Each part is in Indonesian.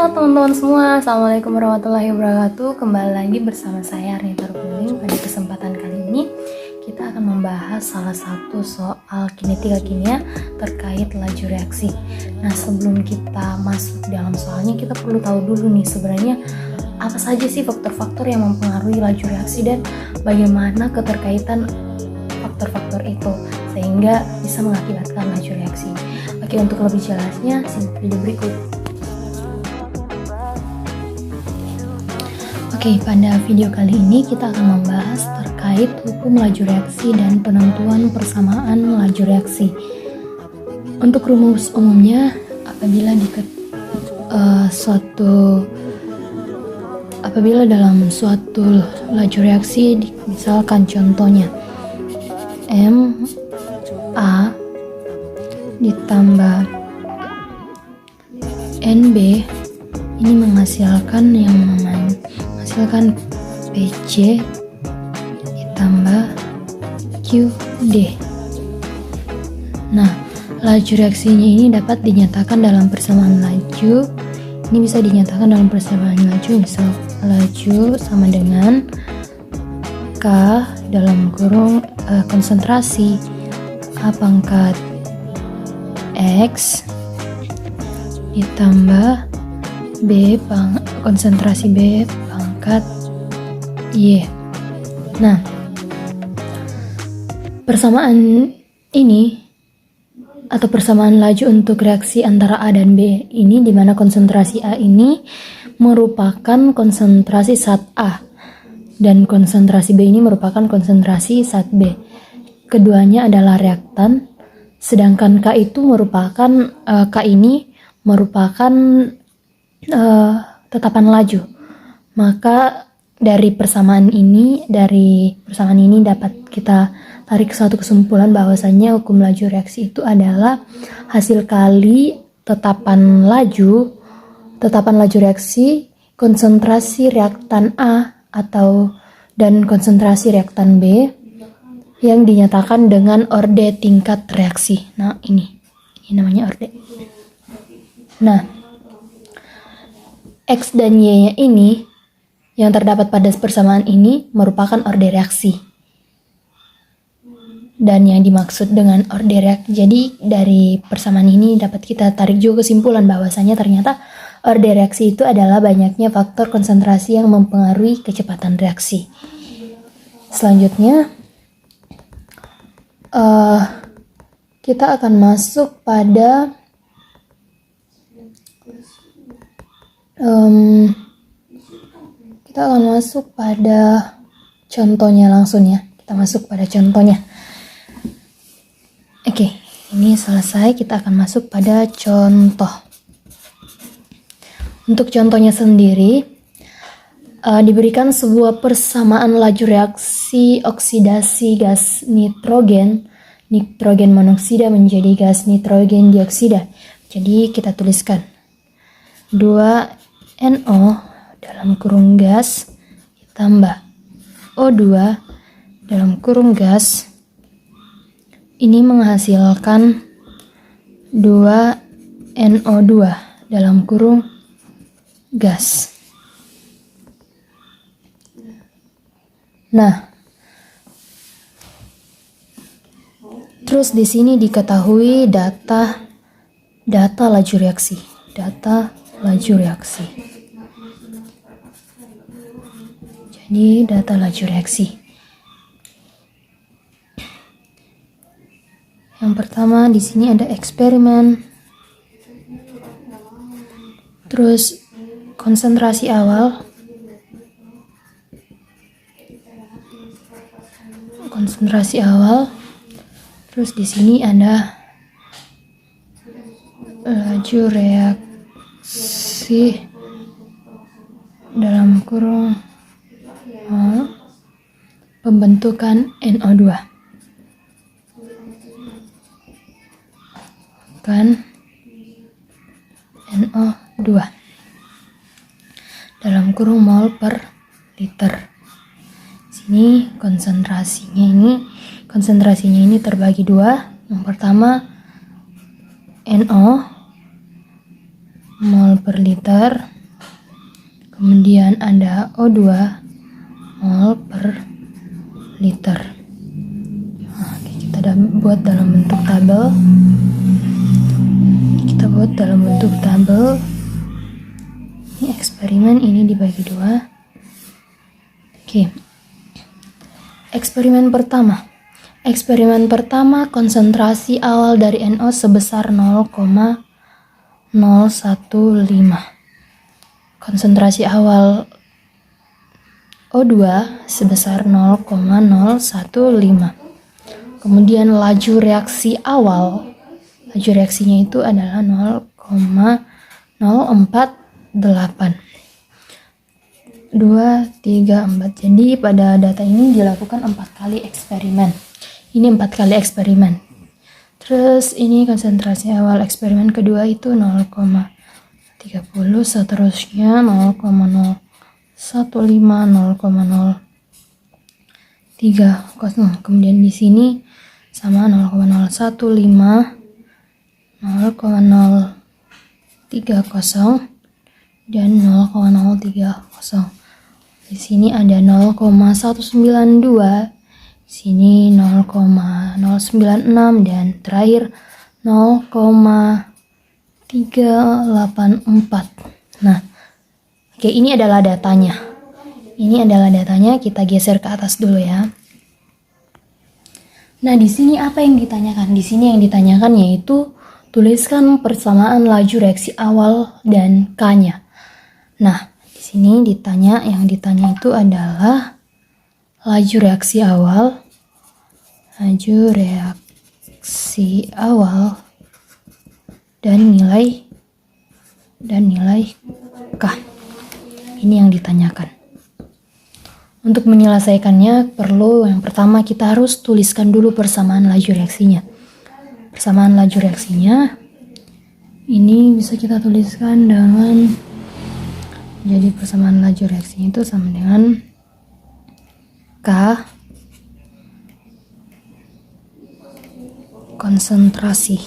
Halo teman-teman semua, Assalamualaikum warahmatullahi wabarakatuh. Kembali lagi bersama saya Arnita Rukuling. Pada kesempatan kali ini kita akan membahas salah satu soal kinetika kimia terkait laju reaksi. Nah, sebelum kita masuk dalam soalnya, kita perlu tahu dulu nih sebenarnya apa saja sih faktor-faktor yang mempengaruhi laju reaksi dan bagaimana keterkaitan faktor-faktor itu sehingga bisa mengakibatkan laju reaksi. Oke, untuk lebih jelasnya simak video berikut. Oke, pada video kali ini kita akan membahas terkait hukum laju reaksi dan penentuan persamaan laju reaksi. Untuk rumus umumnya, apabila dalam suatu laju reaksi, misalkan contohnya MA ditambah NB ini menghasilkan PC ditambah QD. Nah, laju reaksinya ini dapat dinyatakan dalam persamaan laju. Ini bisa dinyatakan dalam persamaan laju, misal laju sama dengan K dalam kurung konsentrasi A pangkat X ditambah konsentrasi B pangkat Y. Nah, persamaan ini atau persamaan laju untuk reaksi antara A dan B ini, di mana konsentrasi A ini merupakan konsentrasi zat A dan konsentrasi B ini merupakan konsentrasi zat B. Keduanya adalah reaktan, sedangkan K ini merupakan tetapan laju. Maka dari persamaan ini dapat kita tarik suatu kesimpulan bahwasannya hukum laju reaksi itu adalah hasil kali tetapan laju reaksi konsentrasi reaktan A dan konsentrasi reaktan B yang dinyatakan dengan orde tingkat reaksi. Nah, ini namanya orde. Nah, X dan Y-nya ini yang terdapat pada persamaan ini merupakan orde reaksi. Dan yang dimaksud dengan orde reaksi, jadi dari persamaan ini dapat kita tarik juga kesimpulan bahwasanya ternyata orde reaksi itu adalah banyaknya faktor konsentrasi yang mempengaruhi kecepatan reaksi. Selanjutnya, kita akan masuk pada contohnya langsung ya. Kita masuk pada contohnya. Oke, ini selesai. Kita akan masuk pada contoh. Untuk contohnya sendiri, diberikan sebuah persamaan laju reaksi oksidasi gas nitrogen monoksida menjadi gas nitrogen dioksida. Jadi kita tuliskan 2NO dalam kurung gas ditambah O2 dalam kurung gas ini menghasilkan 2NO2 dalam kurung gas. Nah, terus di sini diketahui data laju reaksi. Jadi data laju reaksi. Yang pertama di sini ada eksperimen. Terus konsentrasi awal. Terus di sini ada laju reaksi dalam kurung pembentukan NO2 dalam kurung mol per liter. Sini konsentrasinya ini terbagi dua. Yang pertama NO mol per liter. Kemudian ada O2 mol per liter. Nah, kita buat dalam bentuk tabel. Kita buat dalam bentuk tabel. Ini eksperimen, ini dibagi 2. Oke. Eksperimen pertama. Eksperimen pertama, konsentrasi awal dari NO sebesar 0,015. Konsentrasi awal O2 sebesar 0,015. Kemudian laju reaksi awal, laju reaksinya itu adalah 0,048. 2, 3, 4. Jadi pada data ini dilakukan 4 kali eksperimen. Ini 4 kali eksperimen. Terus ini konsentrasi awal eksperimen kedua itu 0,30, seterusnya 0,015, 0,030. Kemudian di sini sama 0,015, 0,030 dan 0,030. Di sini ada 0,192, sini 0,096 dan terakhir 0,384. Nah, oke, ini adalah datanya. Ini adalah datanya, kita geser ke atas dulu ya. Nah, di sini apa yang ditanyakan? Di sini yang ditanyakan yaitu tuliskan persamaan laju reaksi awal dan K-nya. Nah, di sini yang ditanya itu adalah laju reaksi awal, dan nilai K. Ini yang ditanyakan. Untuk menyelesaikannya perlu yang pertama kita harus tuliskan dulu persamaan laju reaksinya. Persamaan laju reaksinya ini bisa kita tuliskan dengan, jadi persamaan laju reaksinya itu sama dengan K konsentrasi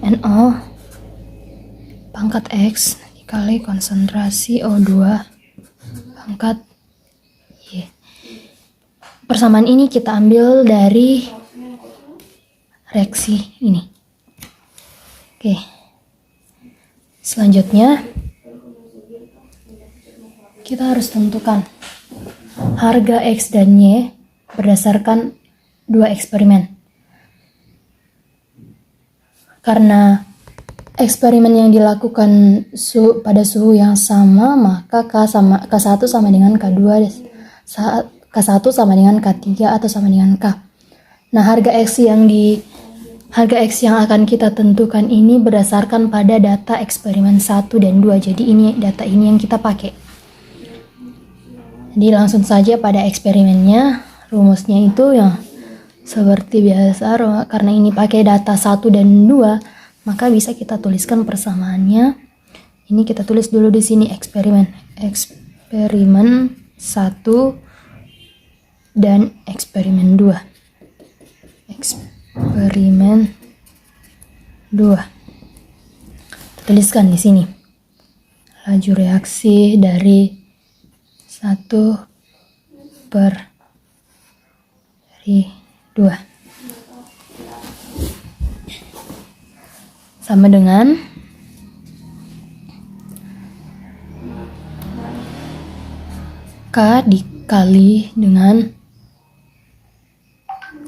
NO pangkat X dikali konsentrasi O2 pangkat Y. Persamaan ini kita ambil dari reaksi ini. Oke. Selanjutnya kita harus tentukan harga X dan Y berdasarkan 2 eksperimen. Karena eksperimen yang dilakukan pada suhu yang sama, maka K1 sama dengan K2, K1 sama dengan K3 atau sama dengan K. Nah, harga X yang akan kita tentukan ini berdasarkan pada data eksperimen 1 dan 2. Jadi data ini yang kita pakai. Jadi langsung saja pada eksperimennya, rumusnya itu yang seperti biasa, karena ini pakai data 1 dan 2, maka bisa kita tuliskan persamaannya. Ini kita tulis dulu di sini eksperimen 1 dan eksperimen 2. Eksperimen 2. Tuliskan di sini laju reaksi dari 1 per 2 sama dengan K dikali dengan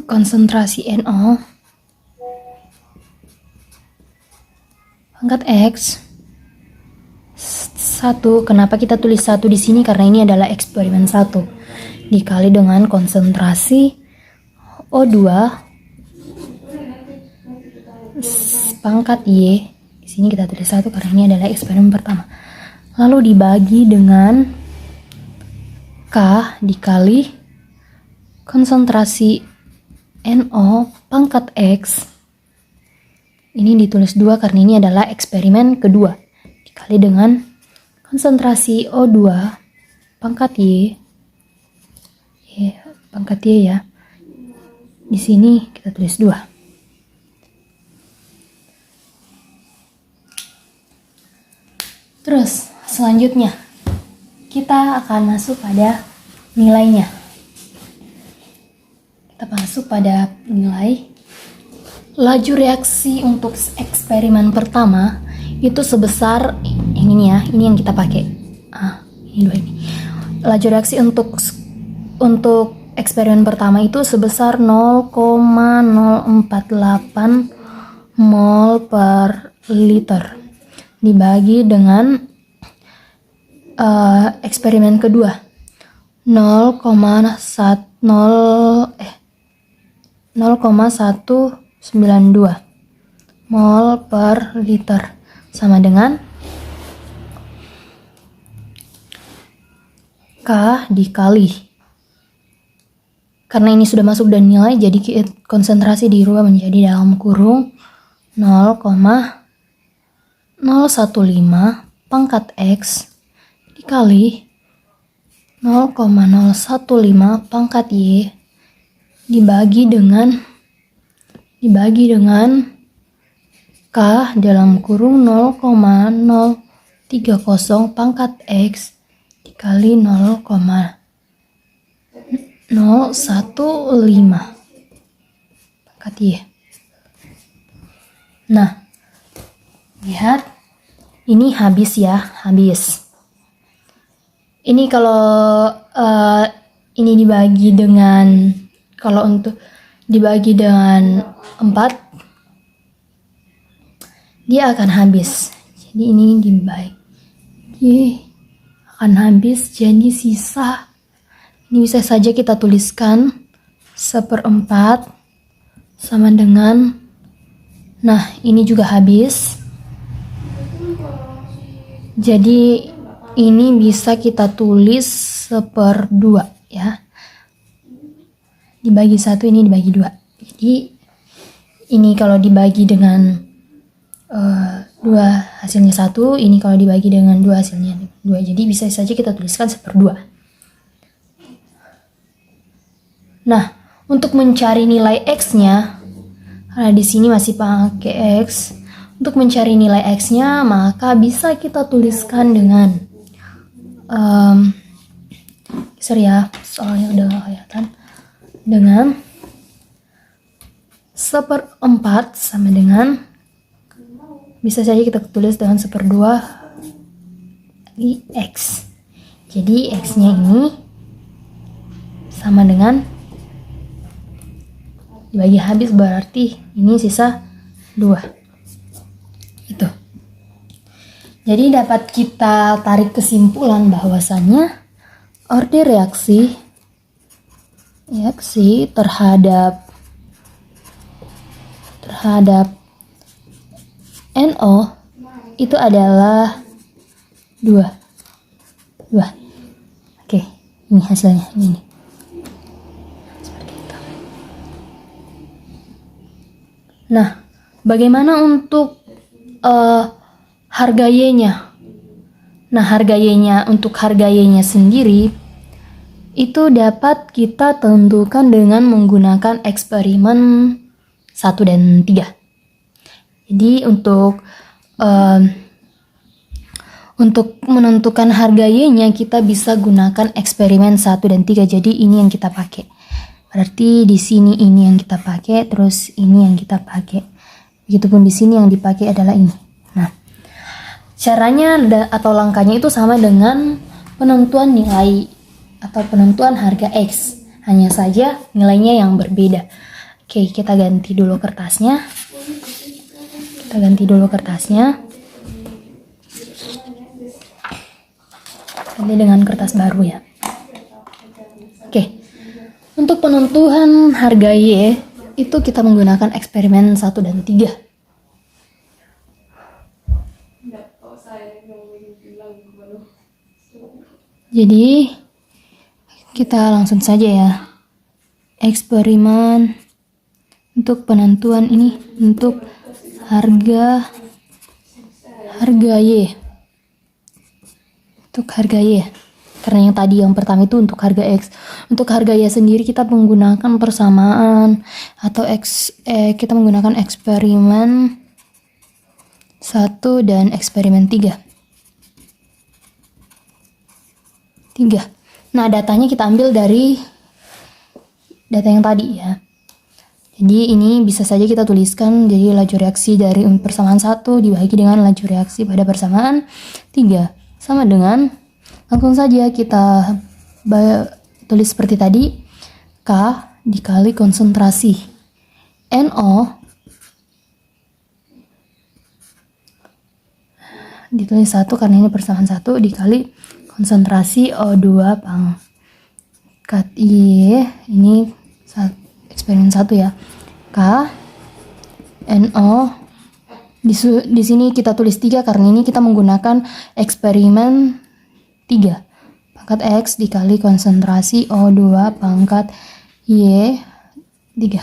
konsentrasi NO pangkat X 1. Kenapa kita tulis 1 di sini? Karena ini adalah eksperimen 1 dikali dengan konsentrasi O2 pangkat Y. Di sini kita tulis 1 karena ini adalah eksperimen pertama. Lalu dibagi dengan K dikali konsentrasi NO pangkat X. Ini ditulis 2 karena ini adalah eksperimen kedua. Dikali dengan konsentrasi O2 pangkat Y. Pangkat Y ya. Di sini kita tulis 2. Terus selanjutnya kita akan masuk pada nilainya. Kita masuk pada nilai. Laju reaksi untuk eksperimen pertama itu sebesar ini ya, ini yang kita pakai. Ini dua ini. Laju reaksi untuk eksperimen pertama itu sebesar 0,048 mol per liter dibagi dengan eksperimen kedua 0,192 mol per liter sama dengan K dikali. Karena ini sudah masuk dan nilai, jadi konsentrasi dirubah menjadi dalam kurung 0,015 pangkat X dikali 0,015 pangkat Y dibagi dengan K dalam kurung 0,030 pangkat X dikali 0,015 pangkat Y. Nah, lihat, ini habis ya, habis. Ini kalau ini dibagi dengan, kalau untuk dibagi dengan 4, dia akan habis. Jadi ini dibagi akan habis, jadi sisa. Ini bisa saja kita tuliskan 1/4 sama dengan, nah ini juga habis. Jadi ini bisa kita tulis 1/2 ya. Dibagi 1, ini dibagi 2. Jadi ini kalau dibagi dengan 2 hasilnya 1, ini kalau dibagi dengan 2 hasilnya 2. Jadi bisa saja kita tuliskan 1/2. Nah, untuk mencari nilai X-nya, karena di sini masih pakai X, untuk mencari nilai X-nya maka bisa kita tuliskan dengan sorry ya, soalnya udah kelihatan, dengan 1/4 sama dengan, bisa saja kita tulis dengan 1/2 di X. Jadi X-nya ini sama dengan dibagi habis, berarti ini sisa 2. Itu. Jadi dapat kita tarik kesimpulan bahwasannya order reaksi terhadap NO itu adalah 2. Oke, ini hasilnya ini. Nah, bagaimana untuk harga Y-nya? Nah, harga Y-nya, untuk harga Y-nya sendiri itu dapat kita tentukan dengan menggunakan eksperimen 1 dan 3. Jadi untuk menentukan harga Y-nya kita bisa gunakan eksperimen 1 dan 3. Jadi ini yang kita pakai. Berarti di sini ini yang kita pakai, terus ini yang kita pakai. Begitupun di sini yang dipakai adalah ini. Nah, caranya atau langkahnya itu sama dengan penentuan nilai atau penentuan harga X. Hanya saja nilainya yang berbeda. Oke, kita ganti dulu kertasnya. Ganti dengan kertas baru ya. Oke. Untuk penentuan harga Y itu kita menggunakan eksperimen 1 dan 3. Jadi kita langsung saja ya. Eksperimen untuk penentuan ini untuk harga Y. Untuk harga Y. Karena yang tadi yang pertama itu untuk harga X. Untuk harga Y sendiri kita menggunakan persamaan atau kita menggunakan eksperimen 1 dan eksperimen 3. 3. Nah, datanya kita ambil dari data yang tadi ya. Jadi ini bisa saja kita tuliskan jadi laju reaksi dari persamaan 1 dibagi dengan laju reaksi pada persamaan 3. Sama dengan, langsung saja kita tulis seperti tadi, K dikali konsentrasi NO ditulis 1 karena ini persamaan 1 dikali konsentrasi O2 pangkat Y, ini eksperimen 1 ya. K NO di sini kita tulis 3 karena ini kita menggunakan eksperimen 3. Pangkat X dikali konsentrasi O2 pangkat Y 3.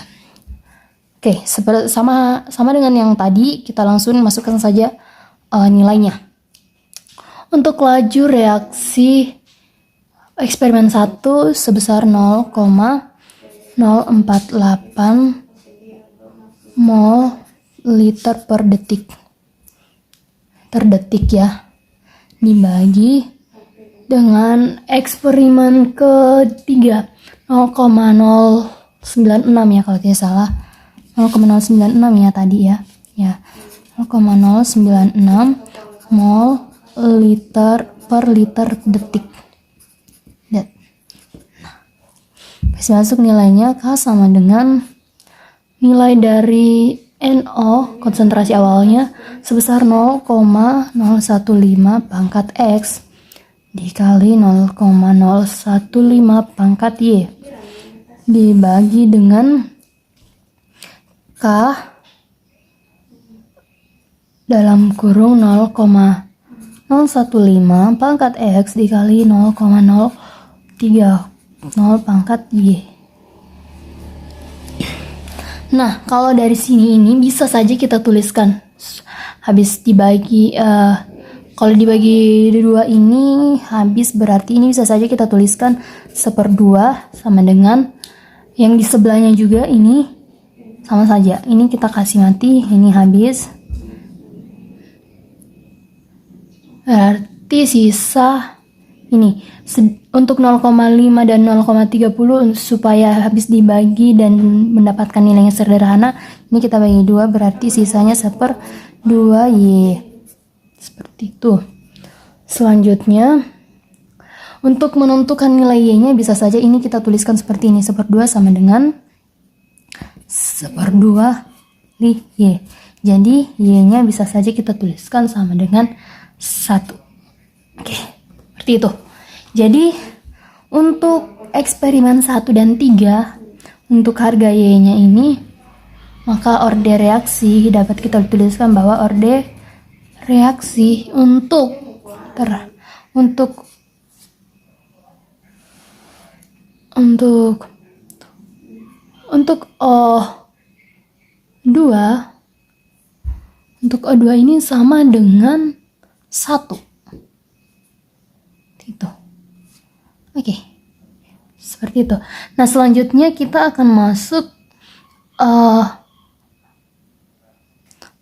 Oke, sama dengan yang tadi, kita langsung masukkan saja nilainya. Untuk laju reaksi eksperimen 1 sebesar 0,048 mol liter per detik ya, dibagi dengan eksperimen ketiga 0,096 ya kalau tidak salah, 0,096 ya tadi ya 0,096 mol liter per liter detik. Bisa masuk nilainya, K sama dengan nilai dari NO konsentrasi awalnya sebesar 0,015 pangkat X dikali 0,015 pangkat Y dibagi dengan K dalam kurung 0,015 pangkat X dikali 0,030 pangkat Y. Nah, kalau dari sini ini bisa saja kita tuliskan habis dibagi, kalau dibagi dua ini habis, berarti ini bisa saja kita tuliskan 1/2 sama dengan yang di sebelahnya juga ini sama saja. Ini kita kasih mati, ini habis. Berarti sisa ini untuk 0,5 dan 0,30 supaya habis dibagi dan mendapatkan nilai yang sederhana, ini kita bagi 2, berarti sisanya 1/2 Y. Seperti itu. Selanjutnya, untuk menentukan nilai Y-nya bisa saja ini kita tuliskan seperti ini, 1/2 sama dengan 1/2 Y. Jadi Y-nya bisa saja kita tuliskan sama dengan 1. Oke, seperti itu. Jadi untuk eksperimen 1 dan 3 untuk harga Y-nya ini, maka orde reaksi dapat kita tuliskan bahwa orde reaksi untuk O2 ini sama dengan 1. Itu. Oke. Seperti itu. Nah, selanjutnya kita akan masuk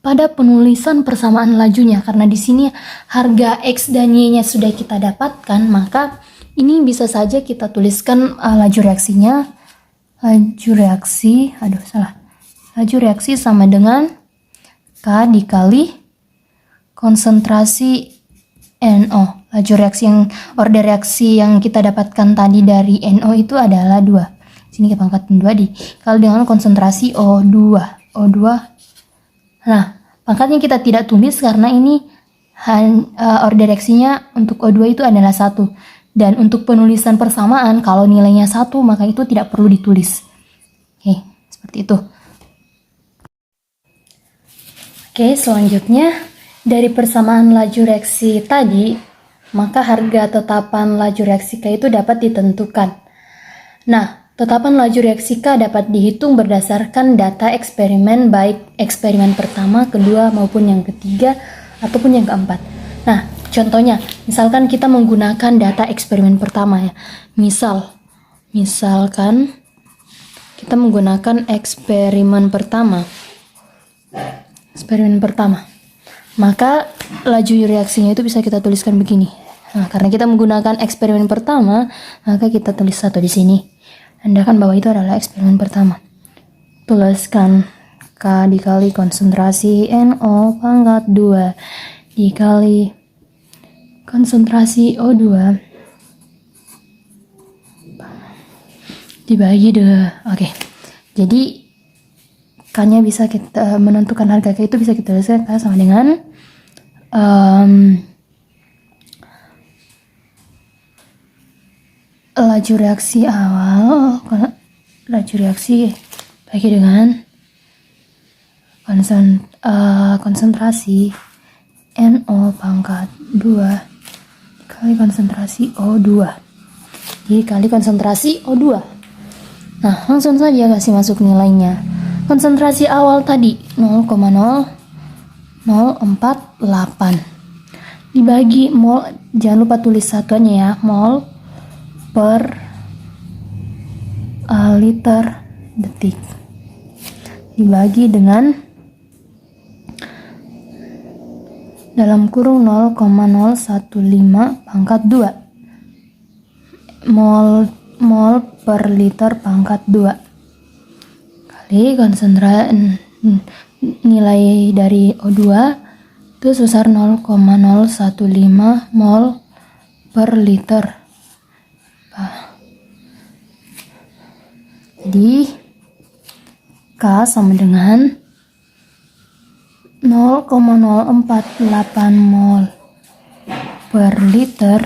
pada penulisan persamaan lajunya, karena di sini harga X dan Y-nya sudah kita dapatkan, maka ini bisa saja kita tuliskan laju reaksinya. Laju reaksi sama dengan K dikali konsentrasi NO. Laju reaksi orde reaksi yang kita dapatkan tadi dari NO itu adalah 2. Sini kita pangkatin 2 dikali dengan konsentrasi O2. Nah, pangkatnya kita tidak tulis karena ini orde reaksinya untuk O2 itu adalah 1. Dan untuk penulisan persamaan, kalau nilainya 1, maka itu tidak perlu ditulis. Oke, seperti itu. Oke, selanjutnya dari persamaan laju reaksi tadi, maka harga tetapan laju reaksi K itu dapat ditentukan. Nah, tetapan laju reaksi K dapat dihitung berdasarkan data eksperimen, baik eksperimen pertama, kedua, maupun yang ketiga, ataupun yang keempat. Nah, contohnya, misalkan kita menggunakan data eksperimen pertama ya. Misalkan kita menggunakan eksperimen pertama. Maka laju reaksinya itu bisa kita tuliskan begini. Nah, karena kita menggunakan eksperimen pertama, maka kita tulis 1 di sini. Andaikan bahwa itu adalah eksperimen pertama. Tuliskan K dikali konsentrasi NO pangkat 2 dikali konsentrasi O2 dibagi 2. Oke. Jadi K-nya bisa kita menentukan harga K itu bisa kita tuliskan K sama dengan laju reaksi awal, laju reaksi bagi dengan konsentrasi NO pangkat 2 kali konsentrasi O2 dikali konsentrasi O2. Nah, langsung saja kasih masuk nilainya. Konsentrasi awal tadi 0,0048 dibagi mol, jangan lupa tulis satuannya ya, mol per liter detik dibagi dengan dalam kurung 0,015 pangkat 2 mol per liter pangkat 2 kali konsentrasi nilai dari O2 itu sebesar 0,015 mol per liter. Jadi K sama dengan 0,048 mol per liter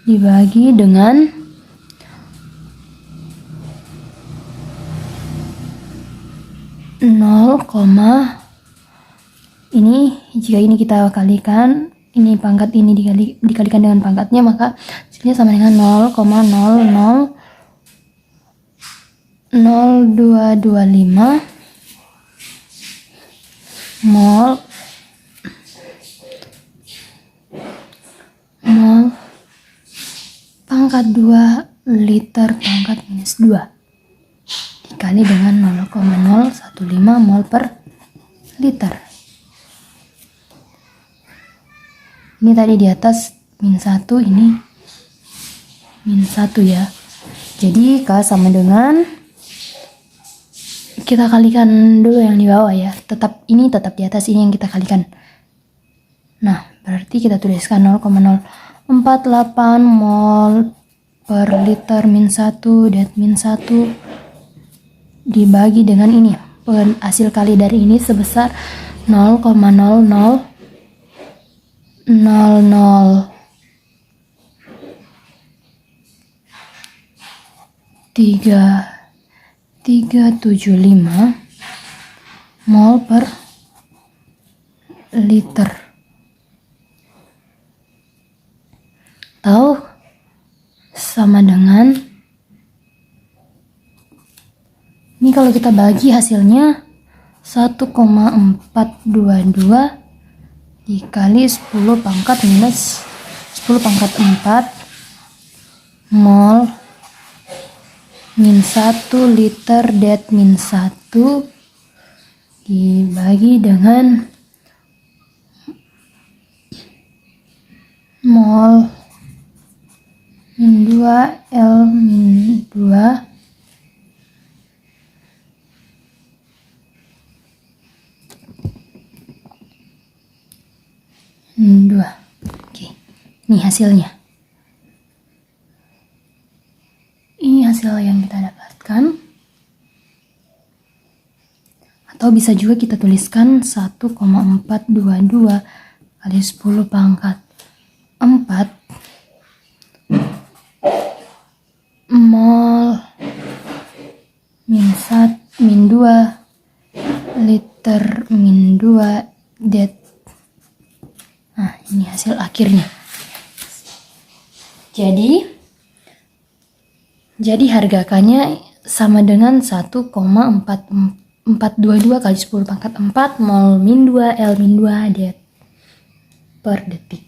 dibagi dengan ini, jika ini kita kalikan, ini pangkat ini dikalikan dengan pangkatnya, maka hasilnya sama dengan 0,00225 mol pangkat 2 liter pangkat minus 2 dikali dengan 0,015 mol per liter. Ini tadi di atas min 1, ini min 1 ya. Jadi K sama dengan, kita kalikan dulu yang di bawah ya. Ini tetap di atas, ini yang kita kalikan. Nah, berarti kita tuliskan 0,048 mol per liter min 1 dat min 1 dibagi dengan ini. Hasil kali dari ini sebesar 0,0000 375 mol per liter, atau sama dengan, ini kalau kita bagi hasilnya 1,422 dikali 10 pangkat minus 10 pangkat 4 mol min 1 liter dat min 1 dibagi dengan mol min 2 L min 2 2. Oke, ini hasilnya. Ini hasil yang kita dapatkan. Atau bisa juga kita tuliskan 1,422 kali 10 pangkat 4 mol min 2 liter min 2 det. Nah, ini hasil akhirnya. Jadi harga K-nya sama dengan 1,422 kali 10 pangkat 4 mol min 2 L min 2 det per detik.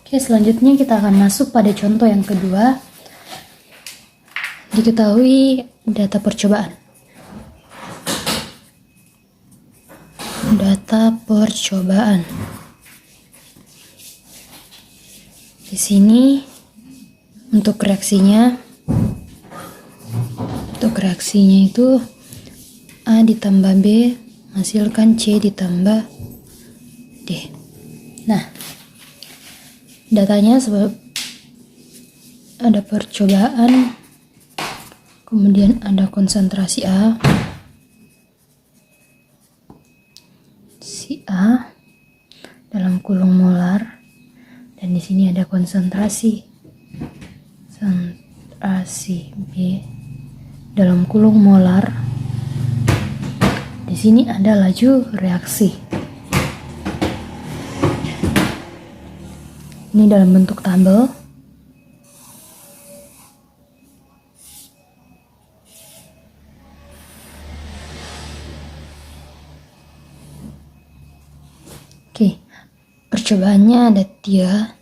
Oke, selanjutnya kita akan masuk pada contoh yang kedua. Diketahui data percobaan. Data percobaan. Di sini untuk reaksinya itu A ditambah B menghasilkan C ditambah D. Nah, datanya sebab ada percobaan, kemudian ada konsentrasi A, si A dalam kurung molar, dan di sini ada konsentrasi B dalam kurung molar. Di sini ada laju reaksi. Ini dalam bentuk tabel. Oke, percobaannya ada 3,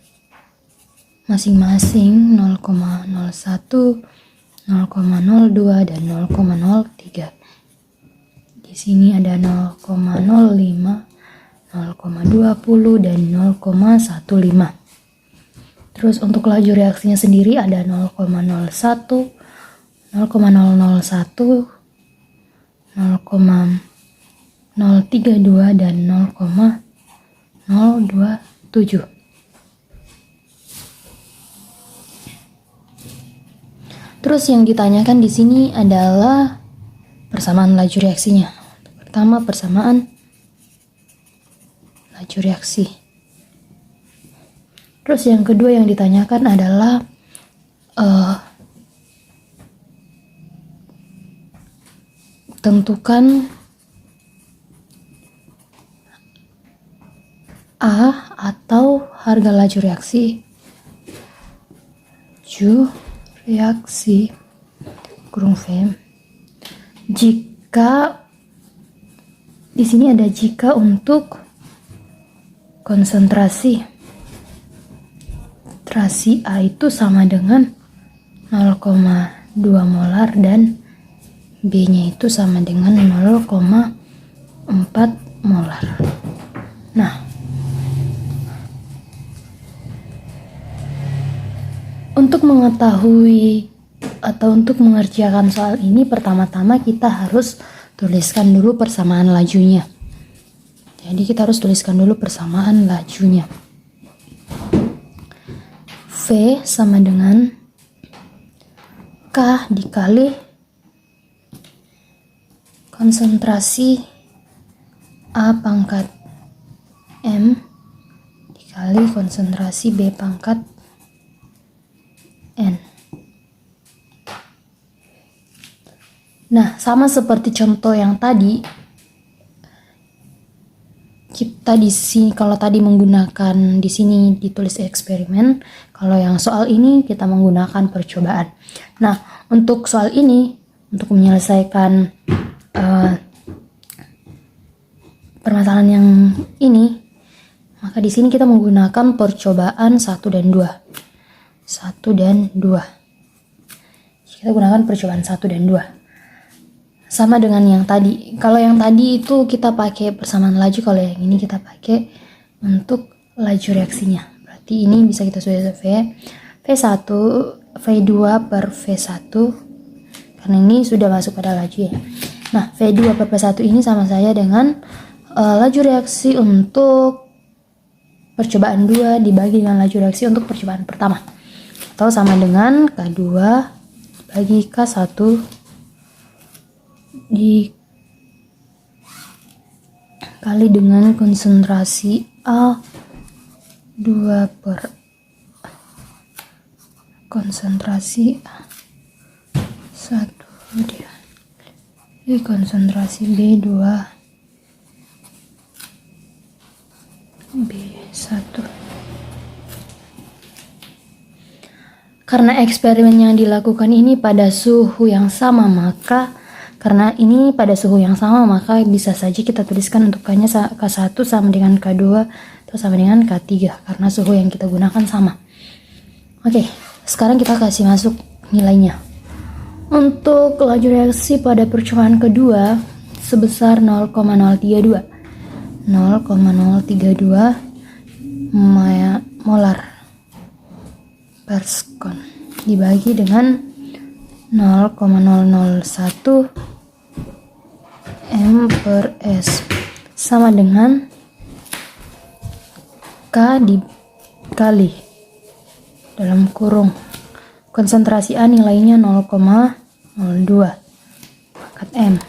masing-masing 0,01, 0,02 dan 0,03. Di sini ada 0,05, 0,20 dan 0,15. Terus untuk laju reaksinya sendiri ada 0,01, 0,001, 0,032 dan 0,027. Terus yang ditanyakan di sini adalah persamaan laju reaksinya. Pertama, persamaan laju reaksi. Terus yang kedua yang ditanyakan adalah tentukan A atau harga laju reaksi. Reaksi kurung V. Jika di sini ada jika untuk konsentrasi A itu sama dengan 0,2 molar dan B-nya itu sama dengan 0,4 molar. Nah, untuk mengetahui atau untuk mengerjakan soal ini, pertama-tama kita harus tuliskan dulu persamaan lajunya. Jadi kita harus tuliskan dulu persamaan lajunya. V sama dengan K dikali konsentrasi A pangkat M dikali konsentrasi B pangkat N. Nah, sama seperti contoh yang tadi, kita di sini kalau tadi menggunakan di sini ditulis eksperimen, kalau yang soal ini kita menggunakan percobaan. Nah, untuk soal ini, untuk menyelesaikan permasalahan yang ini, maka di sini kita menggunakan percobaan 1 dan 2. 1 dan 2. Kita gunakan percobaan 1 dan 2. Sama dengan yang tadi. Kalau yang tadi itu kita pakai persamaan laju, kalau yang ini kita pakai untuk laju reaksinya. Berarti ini bisa kita sudah V1, V2 per V1. Karena ini sudah masuk pada laju ya. Nah, V2 per V1 ini sama saya dengan laju reaksi untuk percobaan 2 dibagi dengan laju reaksi untuk percobaan pertama. Atau sama dengan K2 dibagi K1 dikali dengan konsentrasi A2 per konsentrasi A1 di konsentrasi B2 B1. Karena eksperimen yang dilakukan ini pada suhu yang sama, maka bisa saja kita tuliskan untuk K-nya K1 sama dengan K2 atau sama dengan K3 karena suhu yang kita gunakan sama. Oke, sekarang kita kasih masuk nilainya. Untuk laju reaksi pada percobaan kedua sebesar 0,032 molar per sekon dibagi dengan 0,001 m per s sama dengan K dikali dalam kurung konsentrasi A nilainya 0,02 pangkat M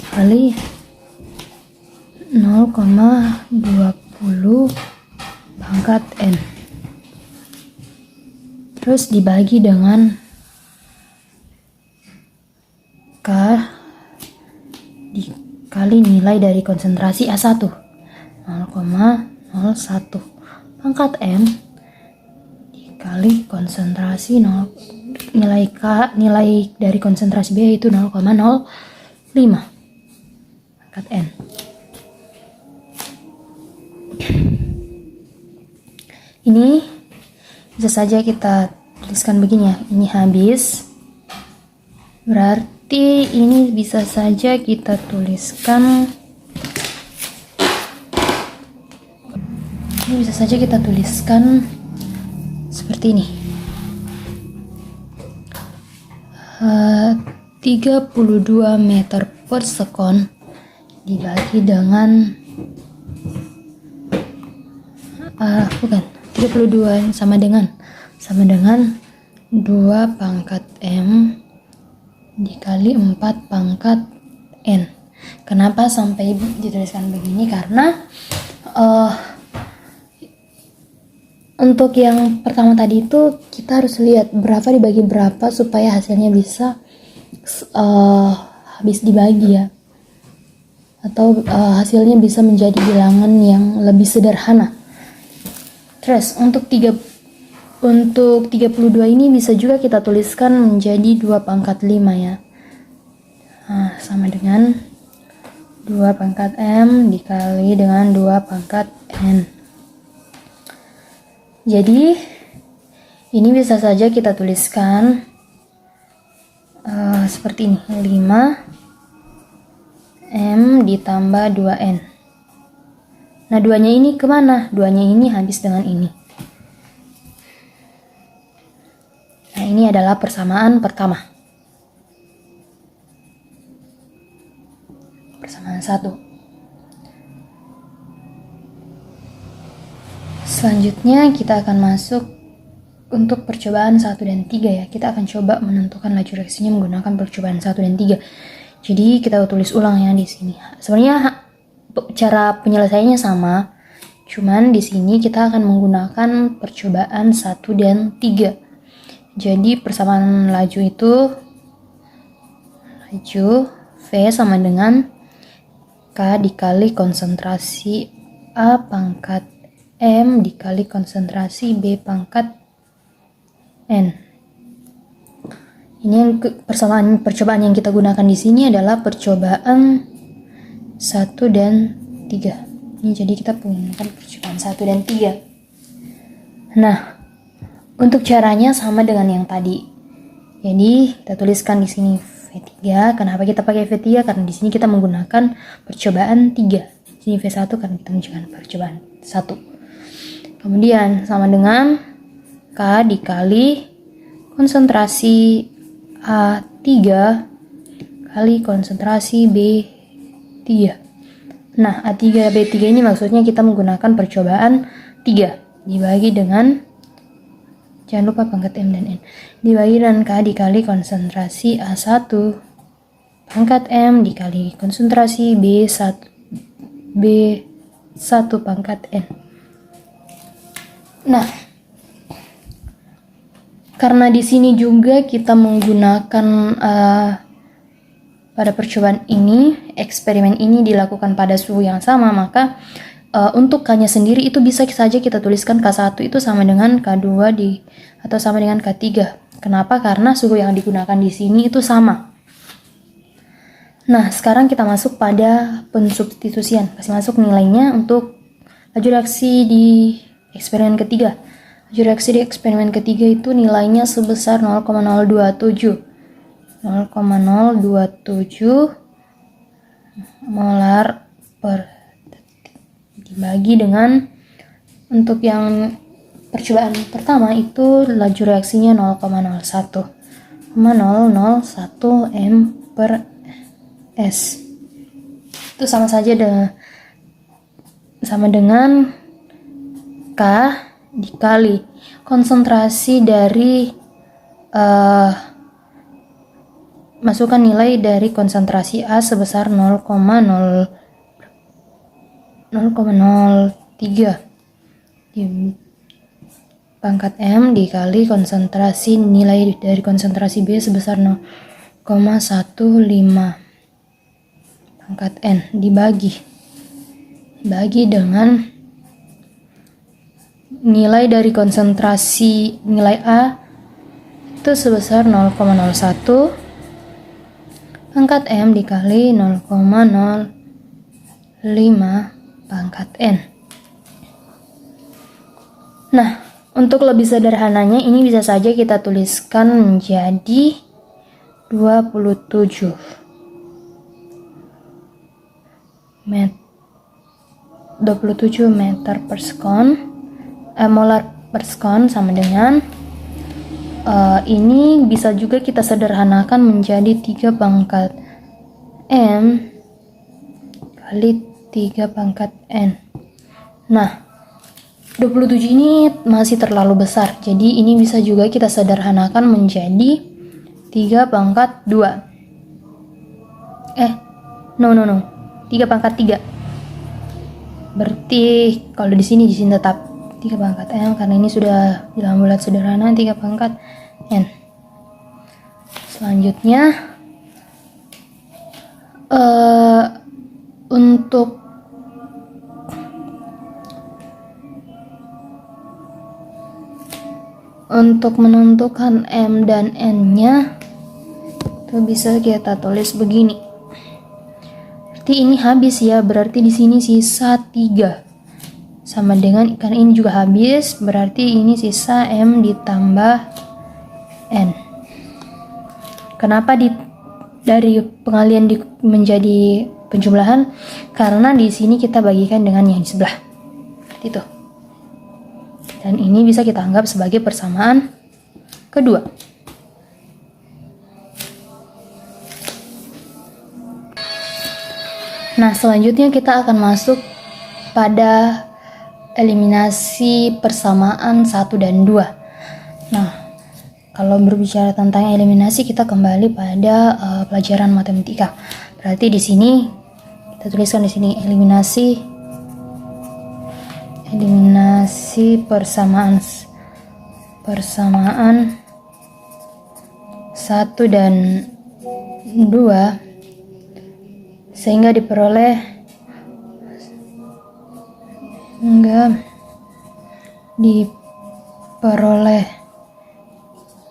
kali 0,20 pangkat N, terus dibagi dengan K dikali nilai dari konsentrasi A1 0,01 pangkat M dikali konsentrasi nilai dari konsentrasi B yaitu 0,05 pangkat N. Ini bisa saja kita tuliskan begini ya, ini habis, berarti ini bisa saja kita tuliskan seperti ini. 32 meter per sekon dibagi dengan 32 sama dengan 2 pangkat M dikali 4 pangkat N. Kenapa sampai dituliskan begini? Karena untuk yang pertama tadi itu kita harus lihat berapa dibagi berapa supaya hasilnya bisa habis dibagi ya, atau hasilnya bisa menjadi bilangan yang lebih sederhana. Terus untuk 32 ini bisa juga kita tuliskan menjadi 2 pangkat 5 ya. Nah, sama dengan 2 pangkat M dikali dengan 2 pangkat N. Jadi ini bisa saja kita tuliskan seperti ini, 5 M ditambah 2N. Nah, 2-nya ini kemana? 2-nya ini habis dengan ini. Nah, ini adalah persamaan pertama. Persamaan 1. Selanjutnya kita akan masuk untuk percobaan 1 dan 3 ya. Kita akan coba menentukan laju reaksinya menggunakan percobaan 1 dan 3. Jadi kita tulis ulang ya di sini. Sebenarnya cara penyelesaiannya sama, cuman di sini kita akan menggunakan percobaan 1 dan 3. Jadi persamaan laju itu V sama dengan K dikali konsentrasi A pangkat M dikali konsentrasi B pangkat N. Ini yang percobaan yang kita gunakan di sini adalah percobaan 1 dan 3. Ini jadi kita menggunakan percobaan 1 dan 3. Nah, untuk caranya sama dengan yang tadi. Jadi kita tuliskan di sini V3. Kenapa kita pakai V3? Karena di sini kita menggunakan percobaan 3. Di sini V1 karena kita menggunakan percobaan 1. Kemudian sama dengan K dikali konsentrasi A3 kali konsentrasi B3. Nah, A3 B3 ini maksudnya kita menggunakan percobaan 3 dibagi dengan, jangan lupa pangkat M dan N, dibagi dengan K dikali konsentrasi A1 pangkat M dikali konsentrasi B1 pangkat N. Nah, karena di sini juga kita menggunakan pada percobaan ini, eksperimen ini dilakukan pada suhu yang sama, maka untuk K-nya sendiri itu bisa saja kita tuliskan K1 itu sama dengan K2 atau sama dengan K3. Kenapa? Karena suhu yang digunakan di sini itu sama. Nah, sekarang kita masuk pada pensubstitusian. Kasih masuk nilainya untuk laju reaksi di eksperimen ketiga. Laju reaksi di eksperimen ketiga itu nilainya sebesar 0,027 0,027 molar per detik dibagi dengan, untuk yang percobaan pertama itu laju reaksinya 0,01 m per s. Itu sama saja sama dengan K dikali konsentrasi dari masukkan nilai dari konsentrasi A sebesar 0,03 pangkat M dikali konsentrasi nilai dari konsentrasi B sebesar 0,15 pangkat N dibagi dengan nilai dari konsentrasi nilai A itu sebesar 0,01 pangkat M dikali 0,05 pangkat N. Nah, untuk lebih sederhananya ini bisa saja kita tuliskan menjadi 27 meter per sekon, molar per sekon, sama dengan ini bisa juga kita sederhanakan menjadi 3 pangkat M kali 3 pangkat N. Nah, 27 ini masih terlalu besar, jadi ini bisa juga kita sederhanakan menjadi 3 pangkat 2. 3 pangkat 3. Berarti kalau di sini tetap 3 pangkat M, karena ini sudah dalam bulat sederhana 3 pangkat N. Selanjutnya untuk menentukan M dan N-nya itu bisa kita tulis begini. Berarti ini habis ya, berarti di sini sisa 3. Sama dengan, karena ini juga habis, berarti ini sisa M ditambah N. Kenapa dari pengalian menjadi penjumlahan? Karena di sini kita bagikan dengan yang di sebelah. Seperti itu. Dan ini bisa kita anggap sebagai persamaan kedua. Nah, selanjutnya kita akan masuk pada eliminasi persamaan 1 dan 2. Nah, kalau berbicara tentang eliminasi, kita kembali pada pelajaran matematika. Berarti di sini kita tuliskan di sini eliminasi persamaan 1 dan 2 sehingga diperoleh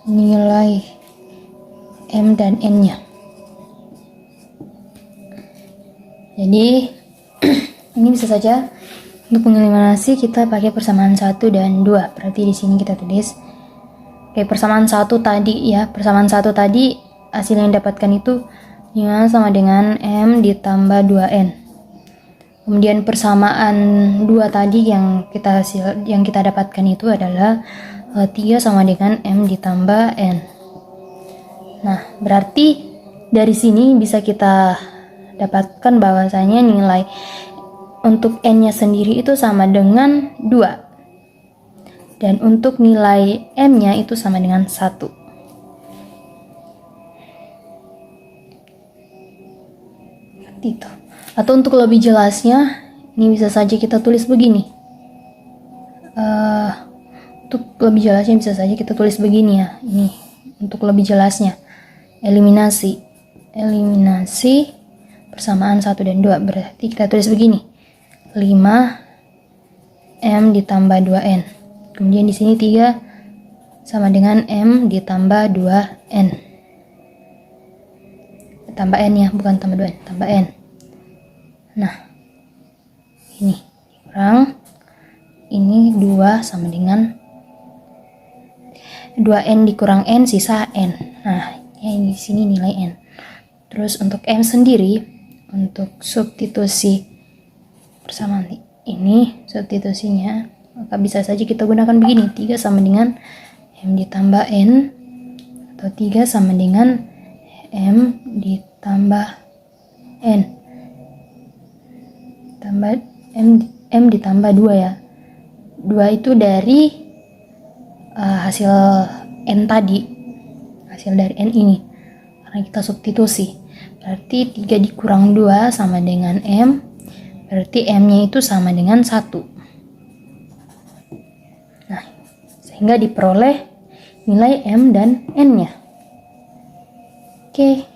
nilai M dan N-nya. Jadi ini bisa saja untuk mengeliminasi kita pakai persamaan 1 dan 2. Berarti di sini kita tulis kayak persamaan 1 tadi ya. Persamaan 1 tadi hasil yang didapatkan itu 5 sama dengan M ditambah 2N. Kemudian persamaan 2 tadi yang kita dapatkan itu adalah 3 sama dengan M ditambah N. Nah, berarti dari sini bisa kita dapatkan bahwasanya nilai untuk N-nya sendiri itu sama dengan 2. Dan untuk nilai M-nya itu sama dengan 1. Seperti itu. Atau untuk lebih jelasnya, ini bisa saja kita tulis begini. Untuk lebih jelasnya bisa saja kita tulis begini ya. Ini untuk lebih jelasnya. Eliminasi persamaan 1 dan 2. Berarti kita tulis begini. 5 M ditambah 2N. Kemudian di sini 3 sama dengan M ditambah 2N. Tambah N ya, bukan tambah 2N, tambah N. Nah, ini kurang ini 2 sama dengan 2N dikurang N sisa N. Nah, Yang di sini nilai N. Terus untuk M sendiri, untuk substitusi persamaan ini, substitusinya, maka bisa saja kita gunakan begini. 3 sama dengan M ditambah N, atau 3 sama dengan M ditambah N. Tambah M ditambah 2 ya. 2 itu dari hasil N tadi. Hasil dari N ini. Karena kita substitusi. Berarti 3 dikurang 2 sama dengan M. Berarti M-nya itu sama dengan 1. Nah, sehingga diperoleh nilai M dan N-nya. Oke.